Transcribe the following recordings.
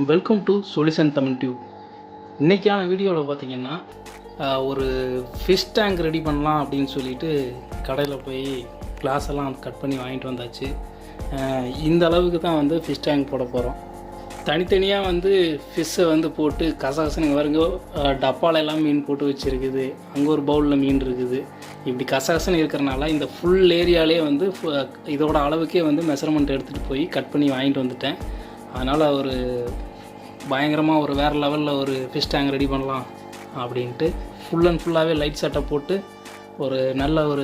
Welcome to solution Tamil tube. இன்றைக்கான வீடியோவில் பார்த்தீங்கன்னா ஒரு ஃபிஷ் டேங்க் ரெடி பண்ணலாம் அப்படின்னு சொல்லிட்டு கடையில் போய் கிளாஸ் எல்லாம் கட் பண்ணி வாங்கிட்டு வந்தாச்சு. இந்த அளவுக்கு தான் வந்து ஃபிஷ் டேங்க் போட போகிறோம். தனித்தனியாக வந்து ஃபிஷ்ஷை வந்து போட்டு கசகசனுங்க வருங்க, டப்பாவில் எல்லாம் மீன் போட்டு வச்சுருக்குது, அங்கே ஒரு பவுலில் மீன் இருக்குது. இப்படி கசகசன்னு இருக்கிறனால இந்த ஃபுல் ஏரியாலே வந்து இதோட அளவுக்கே வந்து மெஷர்மெண்ட் எடுத்துகிட்டு போய் கட் பண்ணி வாங்கிட்டு வந்துட்டேன். அதனால் ஒரு பயங்கரமாக ஒரு வேறு லெவலில் ஒரு ஃபிஷ் டேங்க் ரெடி பண்ணலாம் அப்படின்ட்டு ஃபுல் அண்ட் ஃபுல்லாகவே லைட் செட்டப் போட்டு ஒரு நல்ல ஒரு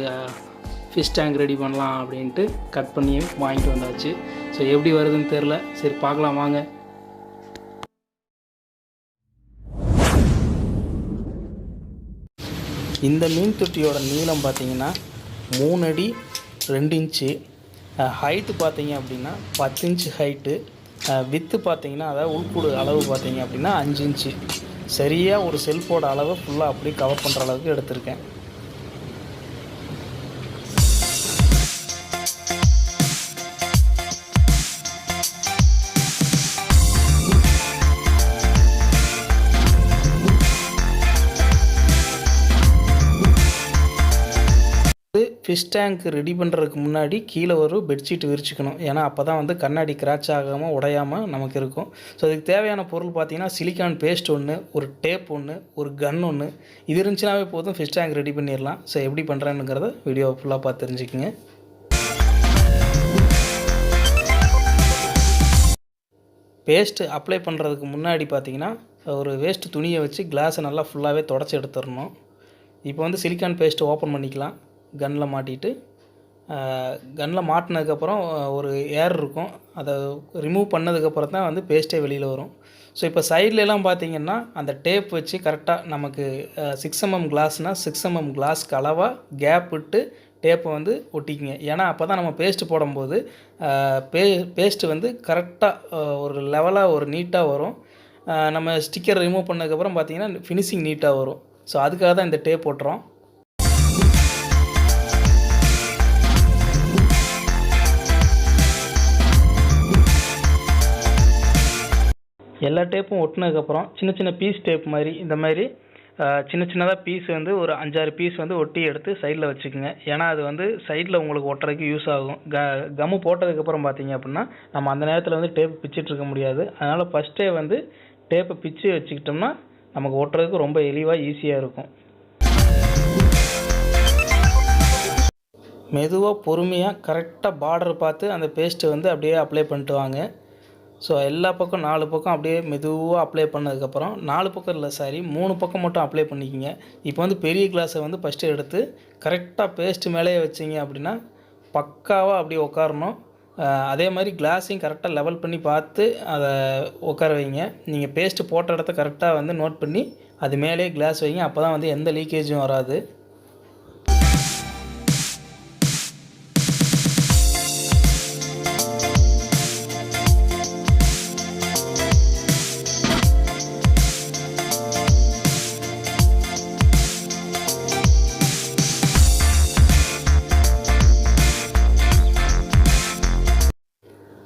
ஃபிஷ் டேங்க் ரெடி பண்ணலாம் அப்படின்ட்டு கட் பண்ணி வாங்கிட்டு வந்தாச்சு. ஸோ எப்படி வருதுன்னு தெரில, சரி பார்க்கலாம் வாங்க. இந்த மீன் தொட்டியோட நீளம் பார்த்திங்கன்னா 3 அடி 2 இன்ச்சு, ஹைட்டு பார்த்திங்க அப்படின்னா 10 இன்ச்சு ஹைட்டு, வித்து பார்த்தீங்கன்னா அதாவது உள்கூடு அளவு பார்த்தீங்க அப்படின்னா 5 இன்ச்சு. சரியாக ஒரு செல்ஃபோட அளவை ஃபுல்லாக அப்படி கவர் பண்ணுற அளவுக்கு எடுத்திருக்கேன். ஃபிஷ் டேங்க் ரெடி பண்ணுறதுக்கு முன்னாடி கீழே ஒரு பெட்ஷீட் விரிச்சிக்கணும். ஏன்னா அப்போ தான் வந்து கண்ணாடி கிராச் ஆகாமல் உடையாமல் நமக்கு இருக்கும். ஸோ அதுக்கு தேவையான பொருள் பார்த்திங்கன்னா சிலிக்கான் பேஸ்ட் ஒன்று, ஒரு டேப் ஒன்று, ஒரு கன் ஒன்று. இது இருந்துச்சுனாவே போதும், ஃபிஷ் டேங்க் ரெடி பண்ணிடலாம். ஸோ எப்படி பண்ணுறேன்னுங்கிறத வீடியோ ஃபுல்லாக பார்த்து தெரிஞ்சுக்குங்க. பேஸ்ட்டு அப்ளை பண்ணுறதுக்கு முன்னாடி பார்த்திங்கன்னா ஒரு வேஸ்ட்டு துணியை வச்சு கிளாஸை நல்லா ஃபுல்லாகவே தொடச்சி எடுத்துடணும். இப்போ வந்து சிலிக்கான் பேஸ்ட்டு ஓப்பன் பண்ணிக்கலாம். கன்னில் மாட்டிட்டு கன்னில் மாட்டினதுக்கப்புறம் ஒரு ஏர் இருக்கும், அதை ரிமூவ் பண்ணதுக்கப்புறம் தான் வந்து பேஸ்ட்டே வெளியில் வரும். ஸோ இப்போ சைட்லலாம் பார்த்திங்கன்னா அந்த டேப் வச்சு கரெக்டாக நமக்கு 6 mm கிளாஸ்னால் 6 mm கிளாஸ்க்கு அளவாக கேப் விட்டு டேப்பை வந்து ஒட்டிக்குங்க. ஏன்னா அப்போ தான் நம்ம பேஸ்ட்டு போடும்போது பேஸ்ட்டு வந்து கரெக்டாக ஒரு லெவலாக ஒரு நீட்டாக வரும். நம்ம ஸ்டிக்கர் ரிமூவ் பண்ணதுக்கப்புறம் பார்த்திங்கன்னா ஃபினிஷிங் நீட்டாக வரும். ஸோ அதுக்காக தான் இந்த டேப் போட்டுறோம். எல்லா டேப்பும் ஒட்டினதுக்கப்புறம் சின்ன சின்ன பீஸ் டேப் மாதிரி இந்த மாதிரி சின்ன சின்னதாக பீஸ் வந்து ஒரு 5-6 பீஸ் வந்து ஒட்டி எடுத்து சைடில் வச்சுக்கோங்க. ஏன்னா அது வந்து சைடில் உங்களுக்கு ஒட்டுறதுக்கு யூஸ் ஆகும். கம்மு போட்டதுக்கப்புறம் பார்த்தீங்க அப்படின்னா நம்ம அந்த நேரத்தில் வந்து டேப் பிச்சுட்டு இருக்க முடியாது. அதனால் ஃபஸ்ட்டே வந்து டேப்பை பிச்சு வச்சுக்கிட்டோம்னா நமக்கு ஒட்டுறதுக்கு ரொம்ப எளிவாக ஈஸியாக இருக்கும். மெதுவாக பொறுமையாக கரெக்டாக பார்டர் பார்த்து அந்த பேஸ்ட்டை வந்து அப்படியே அப்ளை பண்ணிட்டு வாங்க. ஸோ எல்லா பக்கம் 4 பக்கம் அப்படியே மெதுவாக அப்ளை பண்ணதுக்கப்புறம் 4 பக்கம் இல்லை 3 பக்கம் மட்டும் அப்ளை பண்ணிக்கிங்க. இப்போ வந்து பெரிய கிளாஸை வந்து ஃபஸ்ட்டு எடுத்து கரெக்டாக பேஸ்ட்டு மேலேயே வச்சிங்க அப்படின்னா பக்காவாக அப்படியே உட்காரணும். அதே மாதிரி கிளாஸையும் கரெக்டாக லெவல் பண்ணி பார்த்து அதை உட்கார வைங்க. நீங்கள் பேஸ்ட்டு போட்ட இடத்த கரெக்டாக வந்து நோட் பண்ணி அது மேலேயே கிளாஸ் வைங்க. அப்போ தான் வந்து எந்த லீக்கேஜும் வராது.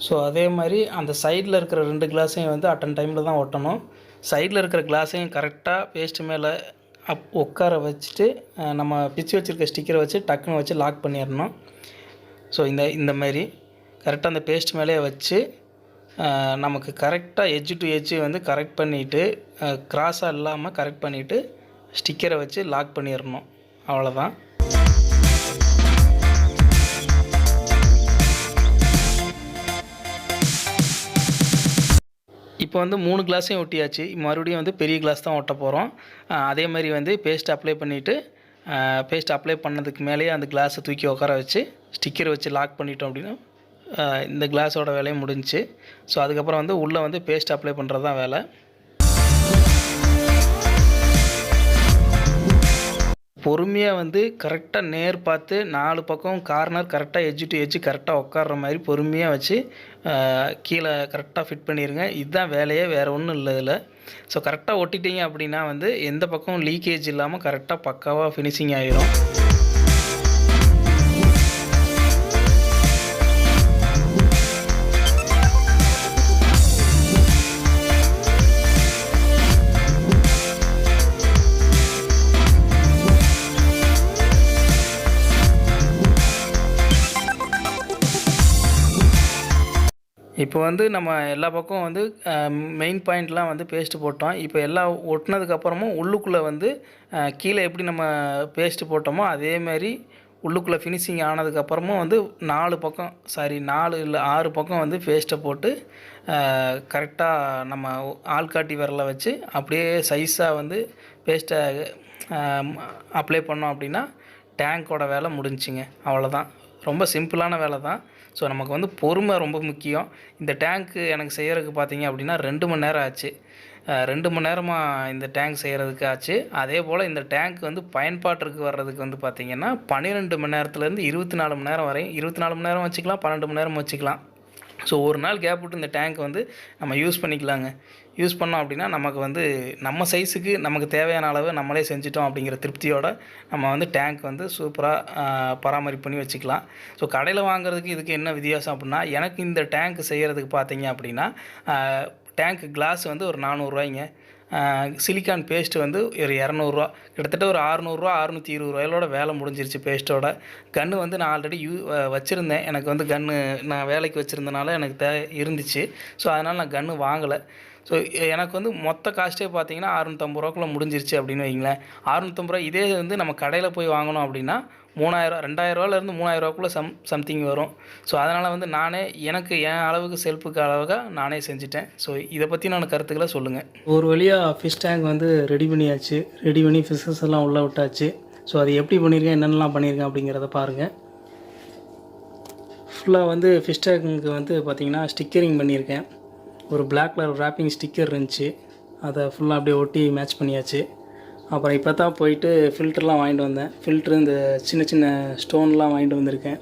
ஸோ அதே மாதிரி அந்த சைடில் இருக்கிற 2 கிளாஸையும் வந்து அட்டன் டைமில் தான் ஒட்டணும். சைடில் இருக்கிற கிளாஸையும் கரெக்டாக பேஸ்ட்டு மேலே உட்கார வச்சுட்டு நம்ம பிச்சு வச்சுருக்க ஸ்டிக்கரை வச்சு டக்குன்னு வச்சு லாக் பண்ணிடணும். ஸோ இந்த மாதிரி கரெக்டாக அந்த பேஸ்ட் மேலே வச்சு நமக்கு கரெக்டாக எட்ஜ் டு எட்ஜ் வந்து கரெக்ட் பண்ணிவிட்டு கிராஸாக இல்லாமல் கரெக்ட் பண்ணிவிட்டு ஸ்டிக்கரை வச்சு லாக் பண்ணிடணும். அவ்வளோதான். இப்போ வந்து 3 கிளாஸையும் ஒட்டியாச்சு. மறுபடியும் வந்து பெரிய கிளாஸ் தான் ஒட்ட போகிறோம். அதே மாதிரி வந்து பேஸ்ட் அப்ளை பண்ணிவிட்டு பேஸ்ட் அப்ளை பண்ணதுக்கு மேலேயே அந்த கிளாஸை தூக்கி உட்கார வச்சு ஸ்டிக்கர் வச்சு லாக் பண்ணிட்டோம் அப்படின்னா இந்த கிளாஸோட வேலையும் முடிஞ்சிச்சு. ஸோ அதுக்கப்புறம் வந்து உள்ளே வந்து பேஸ்ட் அப்ளை பண்ணுறது தான் வேலை. பொறுமையாக வந்து கரெக்டாக நேர் பார்த்து 4 பக்கம் கார்னர் கரெக்டாக எட்ஜ் டு எட்ஜ் கரெக்டாக உட்கார்ற மாதிரி பொறுமையாக வச்சு கீழே கரெக்டாக ஃபிட் பண்ணிடுங்க. இதுதான் வேலையே, வேறு ஒன்றும் இல்லை இதில். ஸோ கரெக்டாக ஒட்டிட்டீங்க அப்படின்னா வந்து எந்த பக்கம் லீக்கேஜ் இல்லாமல் கரெக்டாக பக்காவாக ஃபினிஷிங் ஆகிரும். இப்போ வந்து நம்ம எல்லா பக்கம் வந்து மெயின் பாயிண்ட்லாம் வந்து பேஸ்ட்டு போட்டோம். இப்போ எல்லாம் ஒட்டினதுக்கப்புறமும் உள்ளுக்குள்ளே வந்து கீழே எப்படி நம்ம பேஸ்ட்டு போட்டோமோ அதேமாதிரி உள்ளுக்குள்ளே ஃபினிஷிங் ஆனதுக்கப்புறமும் வந்து 4 இல்லை 6 பக்கம் வந்து பேஸ்ட்டை போட்டு கரெக்டாக நம்ம ஆள்காட்டி விரலை வச்சு அப்படியே சைஸாக வந்து பேஸ்ட்டை அப்ளை பண்ணோம் அப்படின்னா டேங்கோட வேலை முடிஞ்சுங்க. அவ்வளோதான். ரொம்ப சிம்பிளான வேலை தான். ஸோ நமக்கு வந்து பொறுமை ரொம்ப முக்கியம். இந்த டேங்க்கு எனக்கு செய்கிறதுக்கு பார்த்தீங்க அப்படின்னா 2 மணி நேரம் ஆச்சு. 2 மணி நேரமாக இந்த டேங்க் செய்கிறதுக்கு ஆச்சு. அதே போல் இந்த டேங்க் வந்து பயன்பாட்டிற்கு வர்றதுக்கு வந்து பார்த்திங்கன்னா 12 மணி நேரத்துலேருந்து 24 மணி நேரம் வரையும், 24 மணி நேரம் வச்சுக்கலாம், 12 மணி நேரம் வச்சுக்கலாம். ஸோ ஒரு நாள் கேப் விட்டு இந்த டேங்க் வந்து நம்ம யூஸ் பண்ணிக்கலாங்க. யூஸ் பண்ணோம் அப்படின்னா நமக்கு வந்து நம்ம சைஸுக்கு நமக்கு தேவையான அளவு நம்மளே செஞ்சிட்டோம் அப்படிங்கிற திருப்தியோடு நம்ம வந்து டேங்க் வந்து சூப்பராக பராமரிப்பு பண்ணி வச்சுக்கலாம். ஸோ கடையில் வாங்குறதுக்கு இதுக்கு என்ன வித்தியாசம் அப்படின்னா, எனக்கு இந்த டேங்க் செய்கிறதுக்கு பார்த்தீங்க அப்படின்னா டேங்க் கிளாஸ் வந்து ஒரு 400 ரூபாய்ங்க. சிலிக்கான் பேஸ்ட்டு வந்து ஒரு 200 கிட்டத்தட்ட ஒரு 600 620 வேலை முடிஞ்சிருச்சு பேஸ்ட்டோட. கன்று வந்து நான் ஆல்ரெடி வச்சுருந்தேன். எனக்கு வந்து கன்று நான் வேலைக்கு வச்சுருந்தனால எனக்கு இருந்துச்சு. ஸோ அதனால் நான் கன்று வாங்கலை. ஸோ எனக்கு வந்து மொத்த காஸ்ட்டே பார்த்தீங்கன்னா 650 முடிஞ்சிருச்சு அப்படின்னு வைங்களேன். 650 இதே வந்து நம்ம கடையில் போய் வாங்கணும் அப்படின்னா 3000 2000 3000 சம்திங் வரும். ஸோ அதனால் வந்து நானே எனக்கு என் அளவுக்கு செல்ஃபுக்கு அளவுக்கு நானே செஞ்சுட்டேன். ஸோ இதை பற்றி நான் கருத்துக்களை சொல்லுங்கள். ஒரு வழியாக ஃபிஷ் டேங்க் வந்து ரெடி பண்ணியாச்சு. ரெடி பண்ணி ஃபிஷ்ஷஸ் எல்லாம் உள்ளே விட்டாச்சு. ஸோ அது எப்படி பண்ணியிருக்கேன், என்னென்னலாம் பண்ணியிருக்கேன் அப்படிங்கிறத பாருங்கள். ஃபுல்லாக வந்து ஃபிஷ் டேங்க்கு வந்து பார்த்திங்கன்னா ஸ்டிக்கரிங் பண்ணியிருக்கேன். ஒரு பிளாக் கலர் ராப்பிங் ஸ்டிக்கர் இருந்துச்சு, அதை ஃபுல்லாக அப்படியே ஒட்டி மேட்ச் பண்ணியாச்சு. அப்புறம் இப்போ தான் போயிட்டு ஃபில்டர்லாம் வாங்கிட்டு வந்தேன். ஃபில்ட்ரு இந்த சின்ன சின்ன ஸ்டோன்லாம் வாங்கிட்டு வந்திருக்கேன்.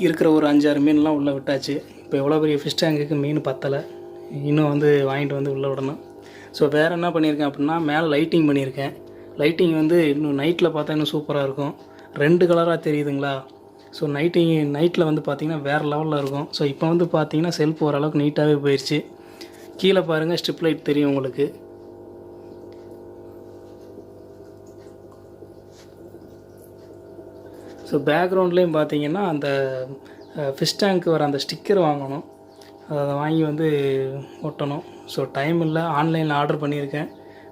இருக்கிற ஒரு 5-6 மீன்லாம் உள்ளே விட்டாச்சு. இப்போ எவ்வளோ பெரிய ஃபிஷ் டேங்குக்கு மீன் பத்தலை, இன்னும் வந்து வாங்கிட்டு வந்து உள்ளே விடணும். ஸோ வேறு என்ன பண்ணியிருக்கேன் அப்படின்னா, மேலே லைட்டிங் பண்ணியிருக்கேன். லைட்டிங் வந்து இன்னும் நைட்டில் பார்த்தா இன்னும் சூப்பராக இருக்கும். 2 கலராக தெரியுதுங்களா. ஸோ நைட்டில் வந்து பார்த்திங்கன்னா வேறு லெவலில் இருக்கும். ஸோ இப்போ வந்து பார்த்திங்கன்னா செல்ஃப் ஓரளவுக்கு நீட்டாகவே போயிடுச்சு. கீழே பாருங்கள், ஸ்ட்ரிப் லைட் தெரியும் உங்களுக்கு. ஸோ பேக்ரவுண்ட்லேயும் பார்த்தீங்கன்னா அந்த ஃபிஷ் டேங்க்கு வர அந்த ஸ்டிக்கர் வாங்கணும். அதை வாங்கி வந்து ஒட்டணும். ஸோ டைம் இல்லை, ஆன்லைனில் ஆர்டர் பண்ணியிருக்கேன்.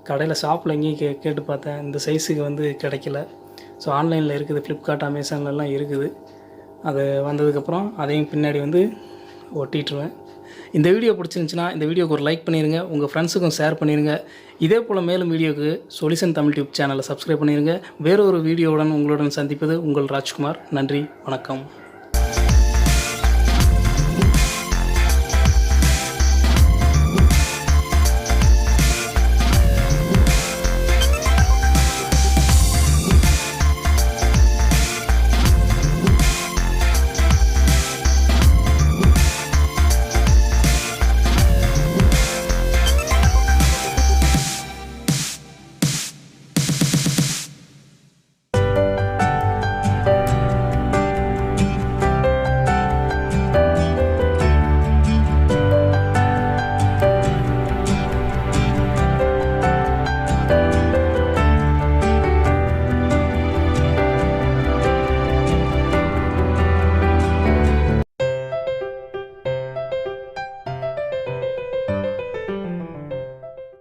கடையில் ஷாப்பில் எங்கேயும் கேட்டு பார்த்தேன், இந்த சைஸுக்கு வந்து கிடைக்கல. ஸோ ஆன்லைனில் இருக்குது, ஃப்ளிப்கார்ட் அமேசான்லலாம் இருக்குது. அது வந்ததுக்கப்புறம் அதையும் பின்னாடி வந்து ஒட்டிட்டுருவேன். இந்த வீடியோ பிடிச்சிருந்துச்சின்னா இந்த வீடியோக்கு ஒரு லைக் பண்ணிடுங்க, உங்கள் ஃப்ரெண்ட்ஸுக்கும் ஷேர் பண்ணிடுங்க. இதே போல் மேலும் வீடியோக்கு சொல்யூஷன் தமிழ் டியூப் சேனலை சப்ஸ்கிரைப் பண்ணிடுங்க. வேறு ஒரு வீடியோவுடன் உங்களுடன் சந்திப்பது உங்கள் ராஜ்குமார். நன்றி, வணக்கம்.